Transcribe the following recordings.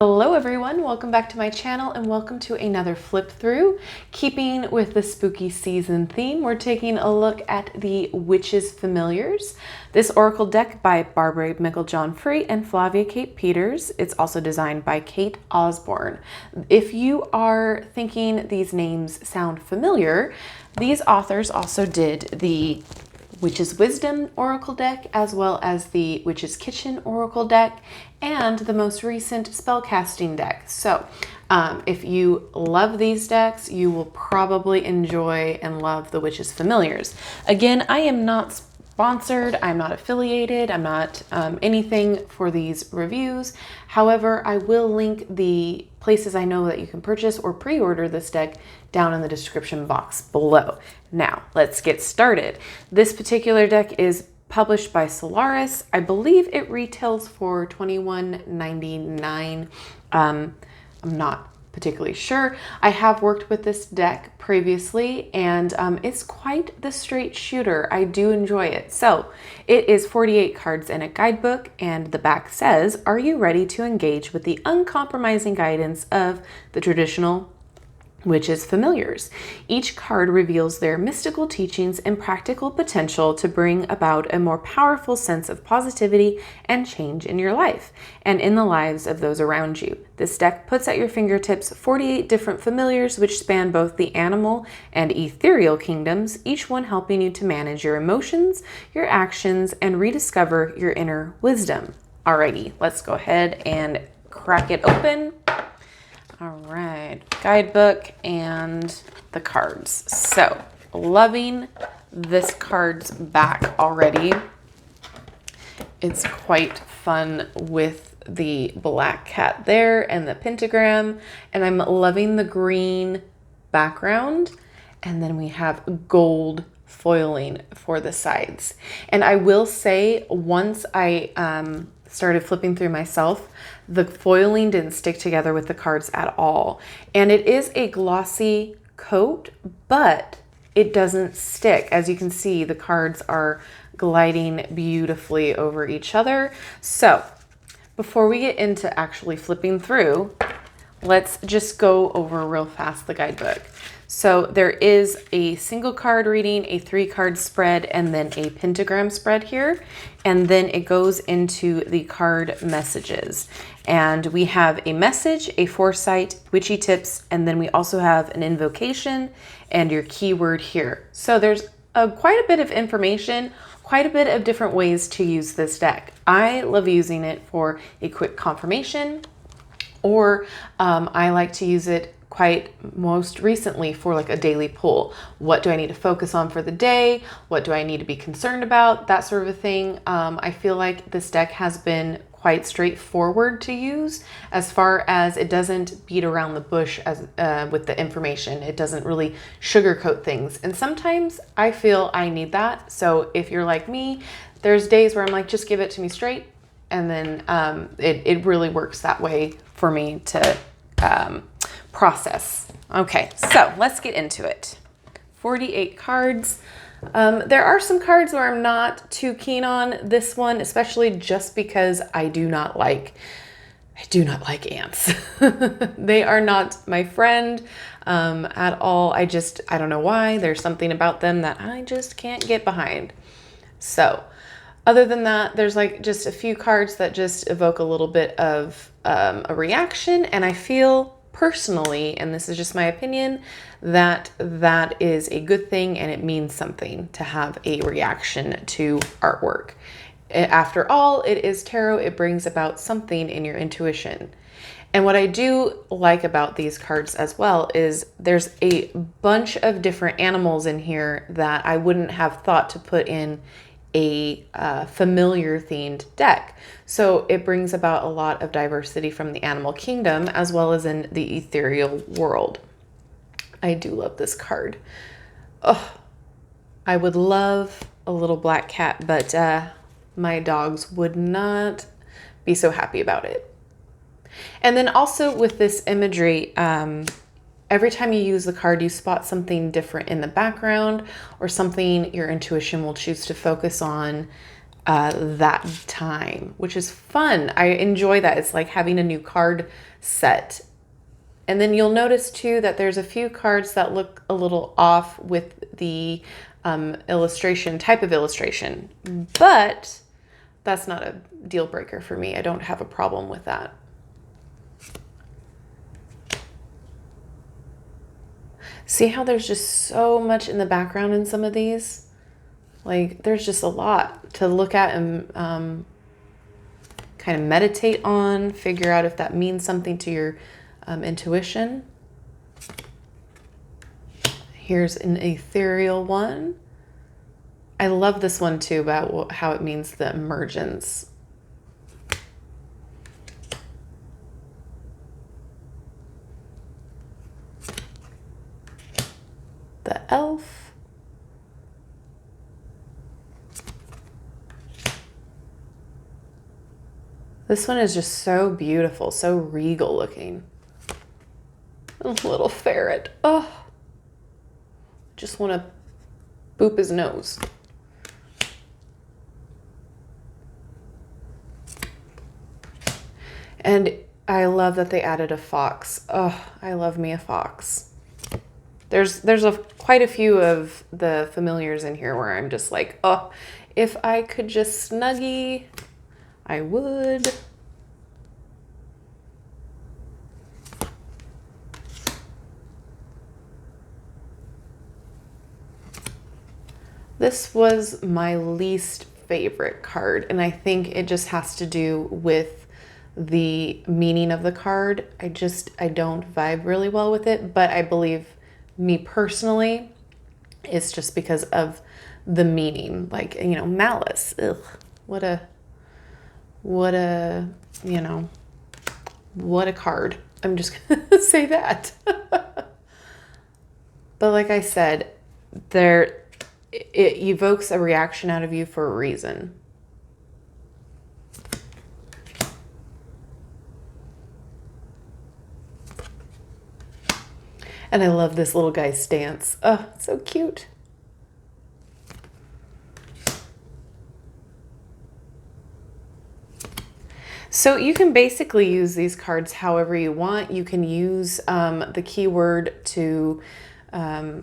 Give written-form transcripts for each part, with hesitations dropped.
Hello everyone, welcome back to my channel and welcome to another flip through. Keeping with the spooky season theme, we're taking a look at the Witches Familiars. This oracle deck by Barbara Meiklejohn-Free and Flavia Kate Peters. It's also designed by Kate Osborne. If you are thinking these names sound familiar, these authors also did the Witch's Wisdom Oracle deck, as well as the Witch's Kitchen Oracle deck, and the most recent spellcasting deck. So if you love these decks, you will probably enjoy and love the Witch's Familiars. Again, I am not sponsored, I'm not affiliated, I'm not anything for these reviews. However, I will link the places I know that you can purchase or pre-order this deck down in the description box below. Now, let's get started. This particular deck is published by Solaris. I believe it retails for $21.99. I'm not particularly sure. I have worked with this deck previously and it's quite the straight shooter. I do enjoy it. So it is 48 cards in a guidebook, and the back says, "Are you ready to engage with the uncompromising guidance of the traditional Witches Familiars?" Each card reveals their mystical teachings and practical potential to bring about a more powerful sense of positivity and change in your life and in the lives of those around you. This deck puts at your fingertips 48 different familiars which span both the animal and ethereal kingdoms, each one helping you to manage your emotions, your actions, and rediscover your inner wisdom. Alrighty, let's go ahead and crack it open. All right, guidebook and the cards. So, loving this card's back already. It's quite fun with the black cat there and the pentagram, and I'm loving the green background. And then we have gold foiling for the sides. And I will say, once I started flipping through myself, the foiling didn't stick together with the cards at all. And it is a glossy coat, but it doesn't stick. As you can see, the cards are gliding beautifully over each other. So before we get into actually flipping through, let's just go over real fast the guidebook. So there is a single card reading, a 3-card spread, and then a pentagram spread here. And then it goes into the card messages. And we have a message, a foresight, witchy tips, and then we also have an invocation and your keyword here. So there's quite a bit of information, quite a bit of different ways to use this deck. I love using it for a quick confirmation, or I like to use it quite most recently for like a daily pull. What do I need to focus on for the day? What do I need to be concerned about? That sort of a thing. I feel like this deck has been quite straightforward to use, as far as it doesn't beat around the bush as with the information. It doesn't really sugarcoat things. And sometimes I feel I need that. So if you're like me, there's days where I'm like, just give it to me straight. And then it really works that way for me to process. Okay, so let's get into it. 48 cards. There are some cards where I'm not too keen on. This one, especially just because I do not like ants. They are not my friend at all. I don't know why. There's something about them that I just can't get behind. So other than that, there's like just a few cards that just evoke a little bit of a reaction, and I feel personally, and this is just my opinion, that that is a good thing and it means something to have a reaction to artwork. After all, it is tarot. It brings about something in your intuition. And what I do like about these cards as well is there's a bunch of different animals in here that I wouldn't have thought to put in a familiar themed deck. So it brings about a lot of diversity from the animal kingdom as well as in the ethereal world. I do love this card. Oh, I would love a little black cat, but my dogs would not be so happy about it. And then also with this imagery, every time you use the card, you spot something different in the background or something your intuition will choose to focus on that time, which is fun. I enjoy that. It's like having a new card set. And then you'll notice too that there's a few cards that look a little off with the illustration, type of illustration, but that's not a deal breaker for me. I don't have a problem with that. See how there's just so much in the background in some of these? Like there's just a lot to look at and kind of meditate on, figure out if that means something to your intuition. Here's an ethereal one. I love this one too about how it means the emergence. The elf. This one is just so beautiful, so regal looking. A little ferret. Oh, just want to boop his nose. And I love that they added a fox. Oh, I love me a fox. There's quite a few of the familiars in here where I'm just like, oh, if I could just snuggie, I would. This was my least favorite card, and I think it just has to do with the meaning of the card. I don't vibe really well with it, but I believe me personally, it's just because of the meaning. Like, you know, malice. Ugh, what a, you know, what a card. I'm just gonna say that. But like I said, it evokes a reaction out of you for a reason. And I love this little guy's stance. Oh, so cute. So you can basically use these cards however you want. You can use the keyword to, how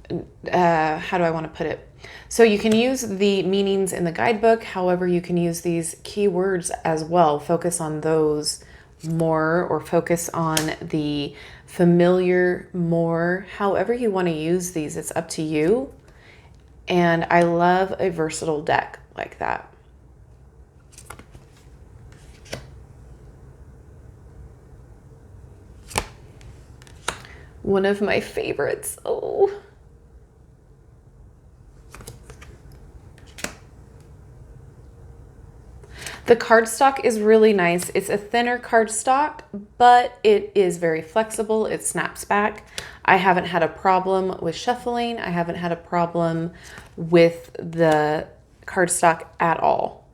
do I want to put it? So you can use the meanings in the guidebook. However, you can use these keywords as well. Focus on those more, or focus on the familiar more. However you want to use these, it's up to you. And I love a versatile deck like that. One of my favorites. Oh. The cardstock is really nice. It's a thinner cardstock, but it is very flexible. It snaps back. I haven't had a problem with shuffling. I haven't had a problem with the cardstock at all.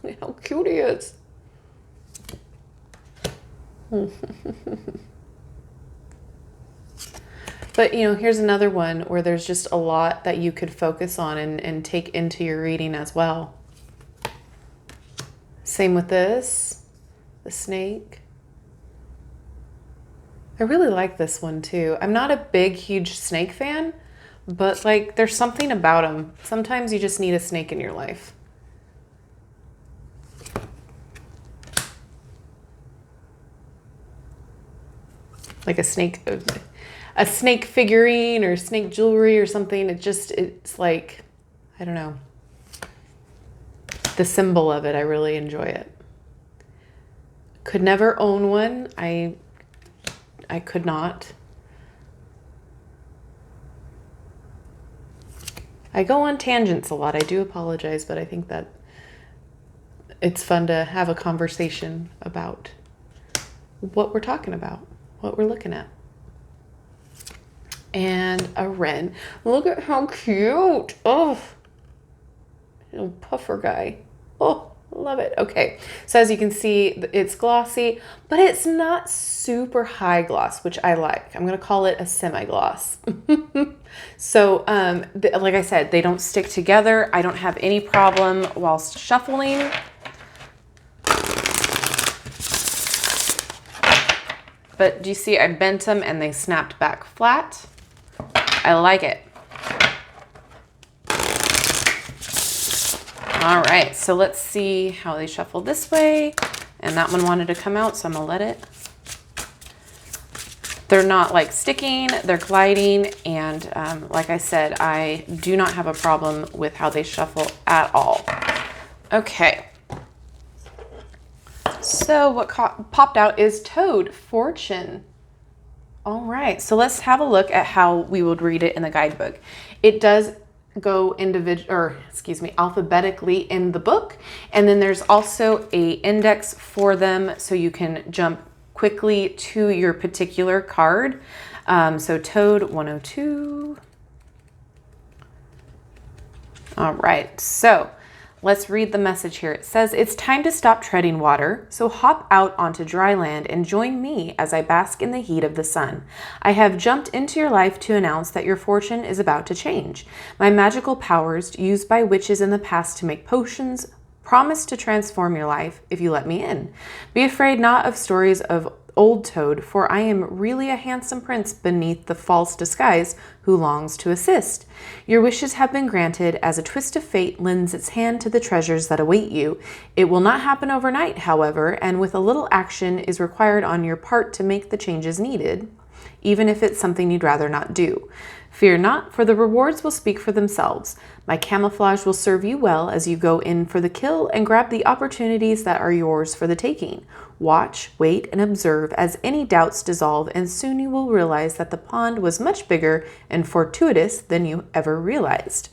Look at how cute he is. But, you know, here's another one where there's just a lot that you could focus on and take into your reading as well. Same with this, the snake. I really like this one too. I'm not a big, huge snake fan, but like there's something about them. Sometimes you just need a snake in your life. Like a snake figurine or snake jewelry or something. It's like, I don't know. The symbol of it, I really enjoy it. Could never own one. I could not. I go on tangents a lot. I do apologize, but I think that it's fun to have a conversation about what we're talking about, what we're looking at. And a wren. Look at how cute. Oh, little puffer guy. Oh, love it. Okay, so as you can see, it's glossy, but it's not super high gloss, which I like. I'm gonna call it a semi-gloss. So, like I said, they don't stick together. I don't have any problem whilst shuffling. But do you see I bent them and they snapped back flat? I like it. All right, so let's see how they shuffle this way. And that one wanted to come out, so I'm gonna let it. They're not like sticking, they're gliding. And like I said, I do not have a problem with how they shuffle at all. Okay. So what popped out is Toad, Fortune. All right, so let's have a look at how we would read it in the guidebook. It does go alphabetically in the book, and then there's also a index for them so you can jump quickly to your particular card. So Toad 102. All right, so let's read the message here. It says, it's time to stop treading water, so hop out onto dry land and join me as I bask in the heat of the sun. I have jumped into your life to announce that your fortune is about to change. My magical powers, used by witches in the past to make potions, promise to transform your life if you let me in. Be afraid not of stories of old Toad, for I am really a handsome prince beneath the false disguise who longs to assist. Your wishes have been granted as a twist of fate lends its hand to the treasures that await you. It will not happen overnight, however, and with a little action is required on your part to make the changes needed, even if it's something you'd rather not do. Fear not, for the rewards will speak for themselves. My camouflage will serve you well as you go in for the kill and grab the opportunities that are yours for the taking. Watch, wait, and observe as any doubts dissolve, and soon you will realize that the pond was much bigger and fortuitous than you ever realized.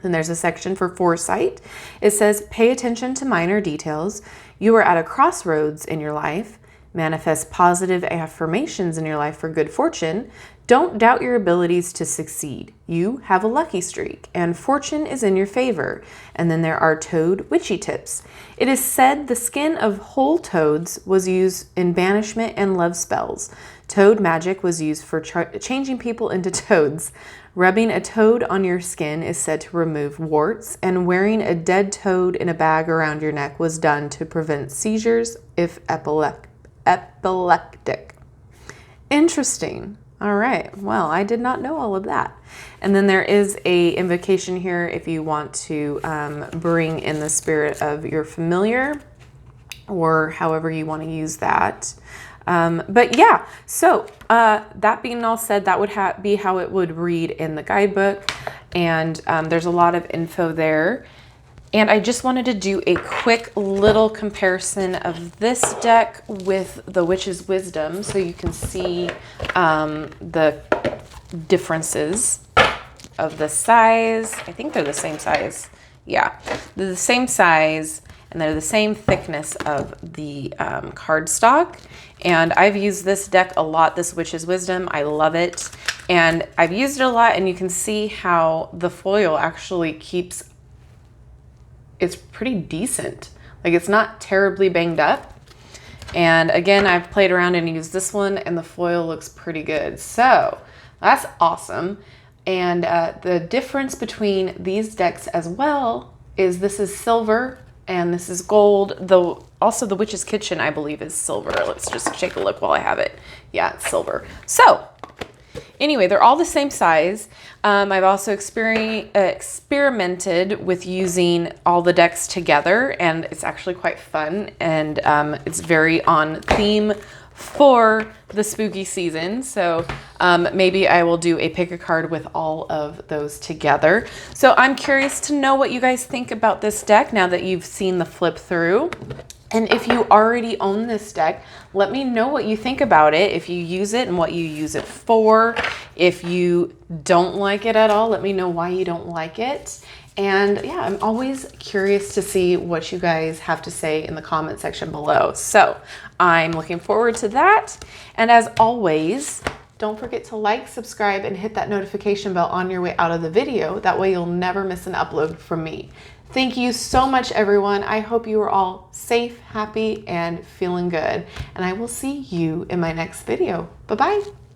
Then there's a section for foresight. It says, pay attention to minor details. You are at a crossroads in your life. Manifest positive affirmations in your life for good fortune. Don't doubt your abilities to succeed. You have a lucky streak, and fortune is in your favor. And then there are Toad Witchy tips. It is said the skin of whole toads was used in banishment and love spells. Toad magic was used for changing people into toads. Rubbing a toad on your skin is said to remove warts, and wearing a dead toad in a bag around your neck was done to prevent seizures if epileptic. Interesting. All right, well, I did not know all of that. And then there is a invocation here if you want to bring in the spirit of your familiar, or however you want to use that. But yeah, so that being all said, that would be how it would read in the guidebook. And there's a lot of info there. And I just wanted to do a quick little comparison of this deck with the Witch's Wisdom so you can see the differences of the size. I think they're the same size. Yeah, they're the same size and they're the same thickness of the cardstock. And I've used this deck a lot, this Witch's Wisdom. I love it. And I've used it a lot, and you can see how the foil actually keeps, it's pretty decent. Like, it's not terribly banged up. And again, I've played around and used this one, and the foil looks pretty good. So that's awesome. And the difference between these decks as well is this is silver and this is gold. Though also the Witch's Kitchen, I believe, is silver. Let's just take a look while I have it. Yeah, it's silver. So anyway, they're all the same size. I've also experimented with using all the decks together, and it's actually quite fun, and it's very on theme for the spooky season. So maybe I will do a pick a card with all of those together. So I'm curious to know what you guys think about this deck now that you've seen the flip through. And if you already own this deck, let me know what you think about it, if you use it and what you use it for. If you don't like it at all, let me know why you don't like it. And yeah, I'm always curious to see what you guys have to say in the comment section below. So I'm looking forward to that. And as always, don't forget to like, subscribe, and hit that notification bell on your way out of the video. That way you'll never miss an upload from me. Thank you so much, everyone. I hope you are all safe, happy, and feeling good. And I will see you in my next video. Bye-bye.